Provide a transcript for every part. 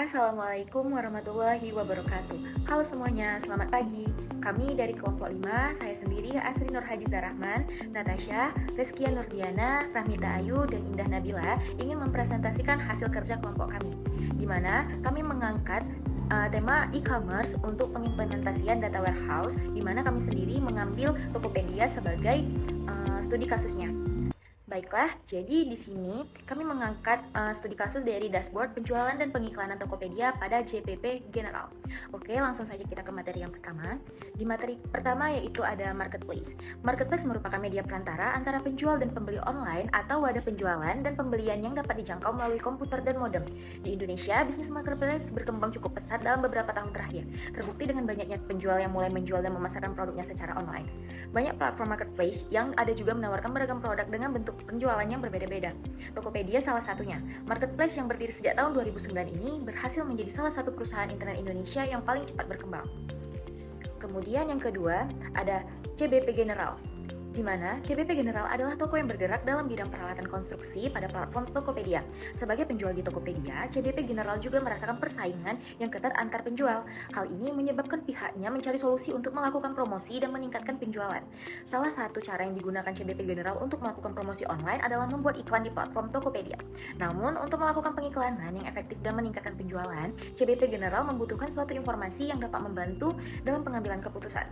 Assalamualaikum warahmatullahi wabarakatuh. Halo semuanya, selamat pagi. Kami dari kelompok 5, saya sendiri Asri Nur Hadiza Rahman, Natasha, Rizkia Nurdiana, Rahmita Ayu, dan Indah Nabila ingin mempresentasikan hasil kerja kelompok kami, di mana kami mengangkat tema e-commerce untuk pengimplementasian data warehouse, di mana kami sendiri mengambil Tokopedia sebagai studi kasusnya. Baiklah, jadi di sini kami mengangkat studi kasus dari dashboard penjualan dan pengiklanan Tokopedia pada JPP General. Oke, langsung saja kita ke materi yang pertama. Di materi pertama yaitu ada marketplace. Marketplace merupakan media perantara antara penjual dan pembeli online atau wadah penjualan dan pembelian yang dapat dijangkau melalui komputer dan modem. Di Indonesia, bisnis marketplace berkembang cukup pesat dalam beberapa tahun terakhir. Terbukti dengan banyaknya penjual yang mulai menjual dan memasarkan produknya secara online. Banyak platform marketplace yang ada juga menawarkan beragam produk dengan bentuk penjualan yang berbeda-beda. Tokopedia salah satunya. Marketplace yang berdiri sejak tahun 2009 ini berhasil menjadi salah satu perusahaan internet Indonesia yang paling cepat berkembang. Kemudian yang kedua ada CBP General, di mana CBP General adalah toko yang bergerak dalam bidang peralatan konstruksi pada platform Tokopedia. Sebagai penjual di Tokopedia, CBP General juga merasakan persaingan yang ketat antar penjual. Hal ini menyebabkan pihaknya mencari solusi untuk melakukan promosi dan meningkatkan penjualan. Salah satu cara yang digunakan CBP General untuk melakukan promosi online adalah membuat iklan di platform Tokopedia. Namun, untuk melakukan pengiklanan yang efektif dan meningkatkan penjualan, CBP General membutuhkan suatu informasi yang dapat membantu dalam pengambilan keputusan.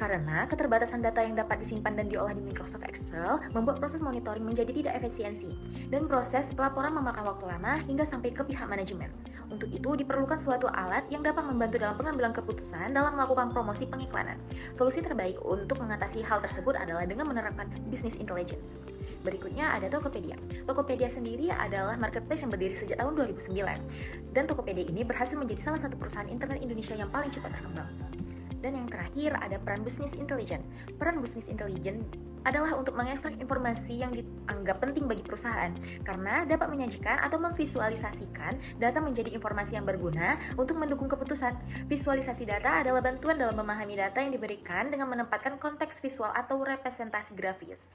Karena keterbatasan data yang dapat disimpan dan diolah di Microsoft Excel membuat proses monitoring menjadi tidak efisiensi dan proses pelaporan memakan waktu lama hingga sampai ke pihak manajemen. Untuk itu diperlukan suatu alat yang dapat membantu dalam pengambilan keputusan dalam melakukan promosi pengiklanan. Solusi terbaik untuk mengatasi hal tersebut adalah dengan menerapkan business intelligence. Berikutnya ada Tokopedia. Tokopedia sendiri adalah marketplace yang berdiri sejak tahun 2009 dan Tokopedia ini berhasil menjadi salah satu perusahaan internet Indonesia yang paling cepat berkembang. Dan yang terakhir ada peran business intelligence. Peran business intelligence adalah untuk mengekstrak informasi yang dianggap penting bagi perusahaan karena dapat menyajikan atau memvisualisasikan data menjadi informasi yang berguna untuk mendukung keputusan. Visualisasi data adalah bantuan dalam memahami data yang diberikan dengan menempatkan konteks visual atau representasi grafis.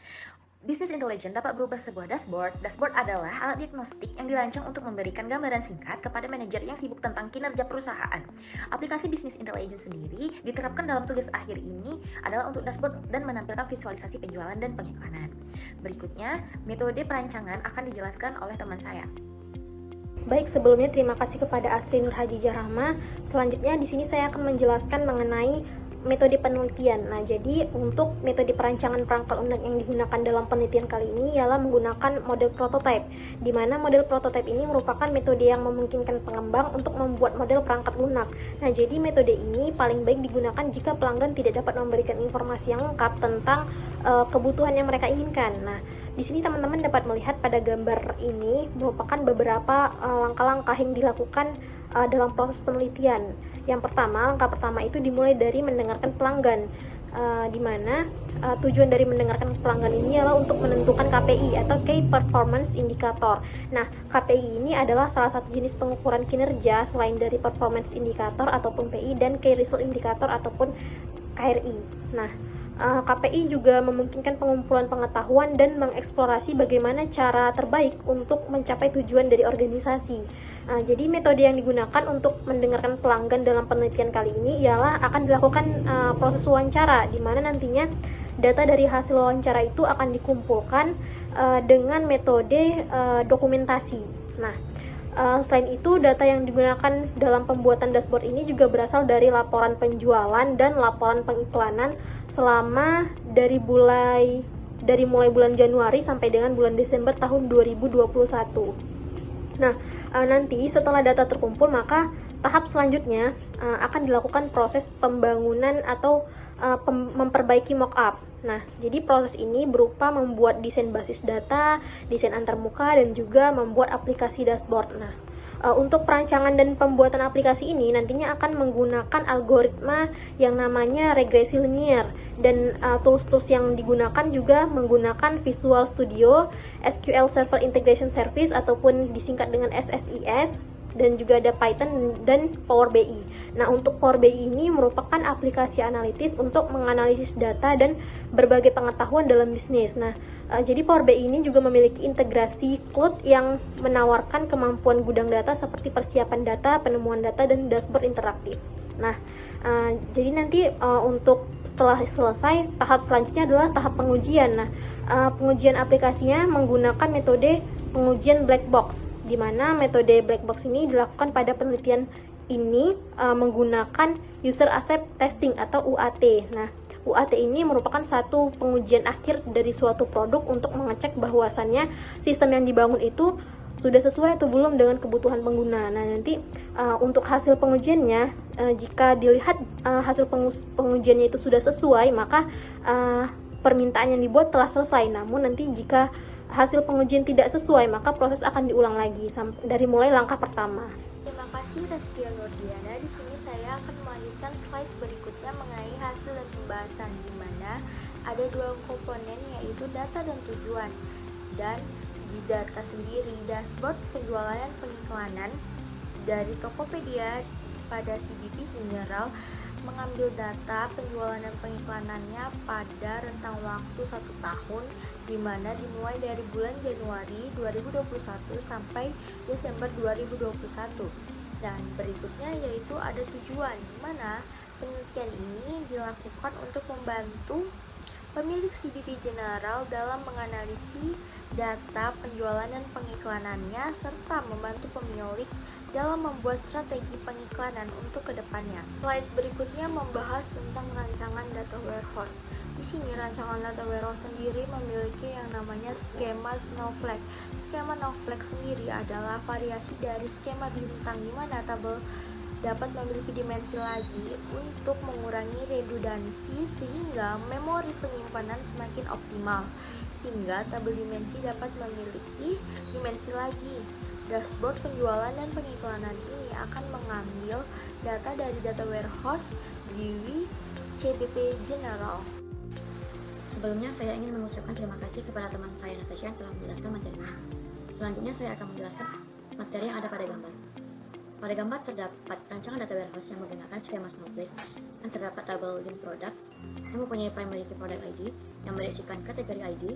Business intelligence dapat berubah sebuah dashboard. Dashboard adalah alat diagnostik yang dirancang untuk memberikan gambaran singkat kepada manajer yang sibuk tentang kinerja perusahaan. Aplikasi business intelligence sendiri diterapkan dalam tugas akhir ini adalah untuk dashboard dan menampilkan visualisasi penjualan dan pengiklanan. Berikutnya, metode perancangan akan dijelaskan oleh teman saya. Baik, sebelumnya terima kasih kepada Asri Nur Hadiza Rahma. Selanjutnya di sini saya akan menjelaskan mengenai metode penelitian. Nah, jadi untuk metode perancangan perangkat lunak yang digunakan dalam penelitian kali ini ialah menggunakan model prototype, di mana model prototype ini merupakan metode yang memungkinkan pengembang untuk membuat model perangkat lunak. Nah, jadi metode ini paling baik digunakan jika pelanggan tidak dapat memberikan informasi yang lengkap tentang kebutuhan yang mereka inginkan. Nah, di sini teman-teman dapat melihat pada gambar ini merupakan beberapa langkah-langkah yang dilakukan dalam proses penelitian. Yang pertama, langkah pertama itu dimulai dari mendengarkan pelanggan, di mana tujuan dari mendengarkan pelanggan ini adalah untuk menentukan KPI atau Key Performance Indicator. Nah, KPI ini adalah salah satu jenis pengukuran kinerja selain dari Performance Indicator ataupun PI dan Key Result Indicator ataupun KRI. Nah, KPI juga memungkinkan pengumpulan pengetahuan dan mengeksplorasi bagaimana cara terbaik untuk mencapai tujuan dari organisasi. Jadi metode yang digunakan untuk mendengarkan pelanggan dalam penelitian kali ini ialah akan dilakukan proses wawancara, di mana nantinya data dari hasil wawancara itu akan dikumpulkan dengan metode dokumentasi. Nah, selain itu, data yang digunakan dalam pembuatan dashboard ini juga berasal dari laporan penjualan dan laporan pengiklanan selama dari mulai bulan Januari sampai dengan bulan Desember tahun 2021. Nah, nanti setelah data terkumpul, maka tahap selanjutnya akan dilakukan proses pembangunan atau memperbaiki mockup. Nah, jadi proses ini berupa membuat desain basis data, desain antarmuka, dan juga membuat aplikasi dashboard. Nah, untuk perancangan dan pembuatan aplikasi ini nantinya akan menggunakan algoritma yang namanya regresi linear, dan tools-tools yang digunakan juga menggunakan Visual Studio, SQL Server Integration Service ataupun disingkat dengan SSIS, dan juga ada Python dan Power BI. Nah, untuk Power BI ini merupakan aplikasi analitis untuk menganalisis data dan berbagai pengetahuan dalam bisnis. Nah, jadi Power BI ini juga memiliki integrasi cloud yang menawarkan kemampuan gudang data seperti persiapan data, penemuan data, dan dashboard interaktif. Nah, jadi nanti untuk setelah selesai, tahap selanjutnya adalah tahap pengujian. Nah, pengujian aplikasinya menggunakan metode pengujian black box, di mana metode black box ini dilakukan pada penelitian ini menggunakan user accept testing atau UAT. Nah, UAT ini merupakan satu pengujian akhir dari suatu produk untuk mengecek bahwasannya sistem yang dibangun itu sudah sesuai atau belum dengan kebutuhan pengguna. Nah, nanti untuk hasil pengujiannya, jika dilihat hasil pengujiannya itu sudah sesuai, maka permintaan yang dibuat telah selesai. Namun nanti jika hasil pengujian tidak sesuai, maka proses akan diulang lagi dari mulai langkah pertama. Terima kasih Rizkia Nurdiana. Di sini saya akan melanjutkan slide berikutnya mengenai hasil dan pembahasan, di mana ada dua komponen, yaitu data dan tujuan. Dan di data sendiri, dashboard penjualan dan pengiklanan dari Tokopedia pada CDP General mengambil data penjualan dan pengiklanannya pada rentang waktu 1 tahun, di mana dimulai dari bulan Januari 2021 sampai Desember 2021. Dan berikutnya yaitu ada tujuan, di mana penelitian ini dilakukan untuk membantu pemilik CDP General dalam menganalisis data penjualan dan pengiklanannya, serta membantu pemilik dalam membuat strategi pengiklanan untuk kedepannya. Slide berikutnya membahas tentang rancangan data warehouse. Di sini rancangan data warehouse sendiri memiliki yang namanya skema Snowflake. Skema Snowflake sendiri adalah variasi dari skema bintang, di mana tabel dapat memiliki dimensi lagi untuk mengurangi redundansi sehingga memori penyimpanan semakin optimal, sehingga tabel dimensi dapat memiliki dimensi lagi. Dashboard penjualan dan pengiklanan ini akan mengambil data dari data warehouse di CDP General. Sebelumnya saya ingin mengucapkan terima kasih kepada teman saya Natasha yang telah menjelaskan materinya. Selanjutnya saya akan menjelaskan materi yang ada pada gambar. Pada gambar terdapat rancangan data warehouse yang menggunakan skema Snowflake, dan terdapat tabel link product yang mempunyai primary key product ID yang berisikan kategori ID,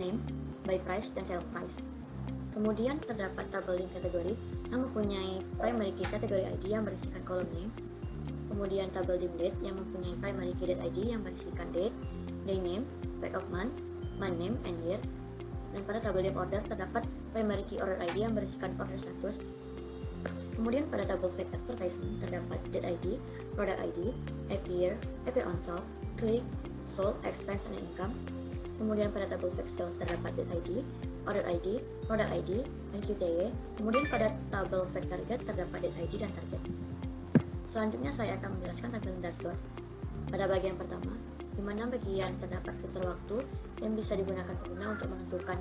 name, buy price, dan sell price. Kemudian terdapat tabel link kategori yang mempunyai primary key kategori ID yang berisikan kolom name. Kemudian tabel dim date yang mempunyai primary key date ID yang berisikan date, day name, week of month, month name, and year. Dan pada tabel dim order terdapat primary key order ID yang berisikan order status. Kemudian pada tabel fake advertisement terdapat date ID, product ID, appear on top, click, sold, expense, and income. Kemudian pada tabel fake sales terdapat date ID, order ID, product ID, dan QTY. Kemudian pada tabel fake target terdapat date ID dan target. Selanjutnya saya akan menjelaskan tampilan dashboard. Pada bagian pertama, di mana bagian terdapat filter waktu yang bisa digunakan pengguna untuk menentukan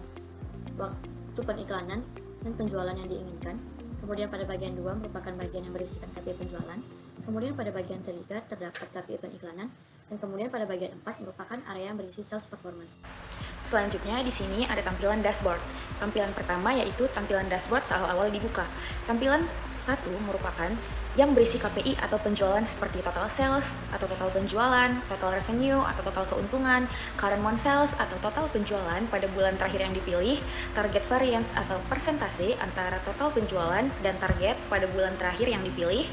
waktu pengiklanan dan penjualan yang diinginkan. Kemudian pada bagian 2 merupakan bagian yang berisikan KPI penjualan. Kemudian pada bagian 3 terdapat KPI pengiklanan. Dan kemudian pada bagian 4 merupakan area yang berisi sales performance. Selanjutnya di sini ada tampilan dashboard. Tampilan pertama yaitu tampilan dashboard saat awal dibuka. Tampilan 1 merupakan yang berisi KPI atau penjualan seperti total sales atau total penjualan, total revenue atau total keuntungan, current month sales atau total penjualan pada bulan terakhir yang dipilih, target variance atau persentase antara total penjualan dan target pada bulan terakhir yang dipilih,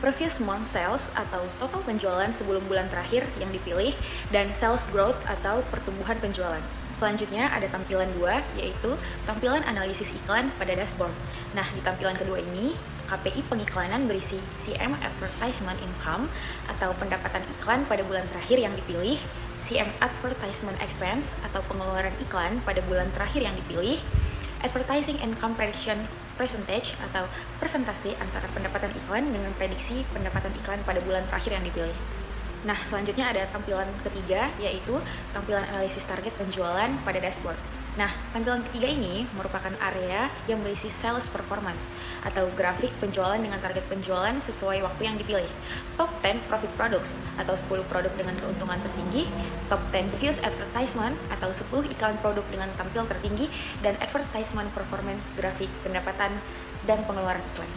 previous month sales atau total penjualan sebelum bulan terakhir yang dipilih, dan sales growth atau pertumbuhan penjualan. Selanjutnya ada tampilan 2, yaitu tampilan analisis iklan pada dashboard. Nah, di tampilan kedua ini, KPI pengiklanan berisi CM Advertisement Income atau pendapatan iklan pada bulan terakhir yang dipilih, CM Advertisement Expense atau pengeluaran iklan pada bulan terakhir yang dipilih, Advertising Income Prediction Percentage atau persentase antara pendapatan iklan dengan prediksi pendapatan iklan pada bulan terakhir yang dipilih. Nah, selanjutnya ada tampilan ketiga, yaitu tampilan analisis target penjualan pada dashboard. Nah, tampilan ketiga ini merupakan area yang berisi sales performance atau grafik penjualan dengan target penjualan sesuai waktu yang dipilih, top 10 profit products atau 10 produk dengan keuntungan tertinggi, top 10 views advertisement atau 10 iklan produk dengan tampil tertinggi, dan advertisement performance grafik pendapatan dan pengeluaran iklan.